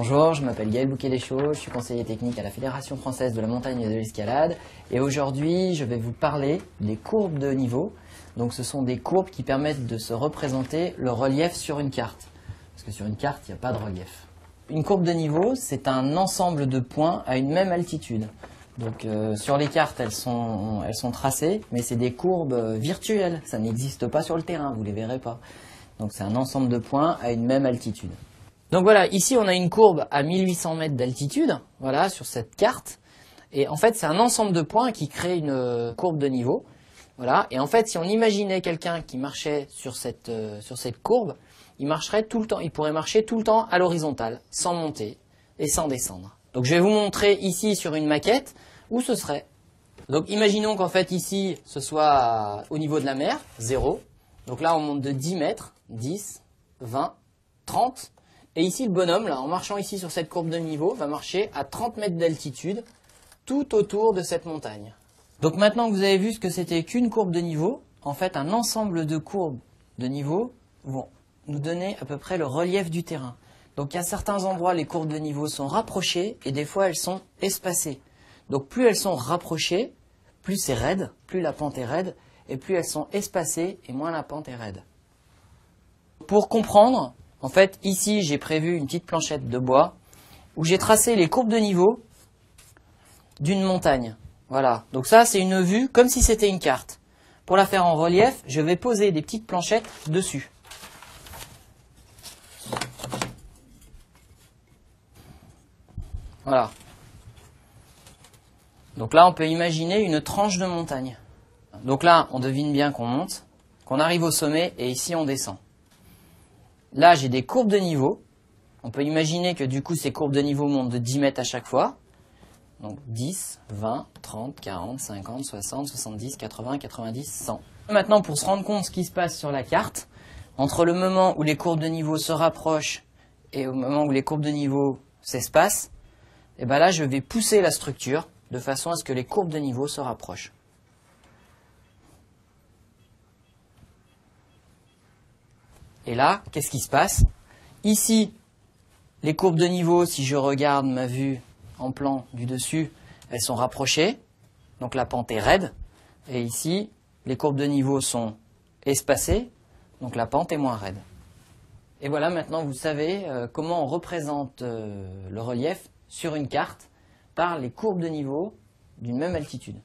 Bonjour, je m'appelle Gaël Bouquet-Deschaux, je suis conseiller technique à la Fédération Française de la Montagne et de l'Escalade. Et aujourd'hui, je vais vous parler des courbes de niveau. Donc ce sont des courbes qui permettent de se représenter le relief sur une carte. Parce que sur une carte, il n'y a pas de relief. Une courbe de niveau, c'est un ensemble de points à une même altitude. Donc sur les cartes, elles sont tracées, mais c'est des courbes virtuelles. Ça n'existe pas sur le terrain, vous ne les verrez pas. Donc c'est un ensemble de points à une même altitude. Donc voilà, ici on a une courbe à 1800 mètres d'altitude, voilà, sur cette carte. Et en fait, c'est un ensemble de points qui crée une courbe de niveau. Voilà. Et en fait, si on imaginait quelqu'un qui marchait sur cette courbe, il marcherait tout le temps, il pourrait marcher tout le temps à l'horizontale, sans monter et sans descendre. Donc je vais vous montrer ici sur une maquette où ce serait. Donc imaginons qu'en fait ici, ce soit au niveau de la mer, 0. Donc là, on monte de 10 mètres, 10, 20, 30. Et ici, le bonhomme, là, en marchant ici sur cette courbe de niveau, va marcher à 30 mètres d'altitude tout autour de cette montagne. Donc maintenant que vous avez vu ce que c'était qu'une courbe de niveau, en fait, un ensemble de courbes de niveau vont nous donner à peu près le relief du terrain. Donc à certains endroits, les courbes de niveau sont rapprochées et des fois, elles sont espacées. Donc plus elles sont rapprochées, plus c'est raide, plus la pente est raide, et plus elles sont espacées et moins la pente est raide. Pour comprendre, en fait, ici, j'ai prévu une petite planchette de bois où j'ai tracé les courbes de niveau d'une montagne. Voilà. Donc ça, c'est une vue comme si c'était une carte. Pour la faire en relief, je vais poser des petites planchettes dessus. Voilà. Donc là, on peut imaginer une tranche de montagne. Donc là, on devine bien qu'on monte, qu'on arrive au sommet et ici, on descend. Là, j'ai des courbes de niveau. On peut imaginer que du coup, ces courbes de niveau montent de 10 mètres à chaque fois. Donc 10, 20, 30, 40, 50, 60, 70, 80, 90, 100. Maintenant, pour se rendre compte de ce qui se passe sur la carte, entre le moment où les courbes de niveau se rapprochent et au moment où les courbes de niveau s'espacent, et ben là, je vais pousser la structure de façon à ce que les courbes de niveau se rapprochent. Et là, qu'est-ce qui se passe? Ici, les courbes de niveau, si je regarde ma vue en plan du dessus, elles sont rapprochées. Donc la pente est raide. Et ici, les courbes de niveau sont espacées. Donc la pente est moins raide. Et voilà, maintenant vous savez comment on représente le relief sur une carte par les courbes de niveau d'une même altitude.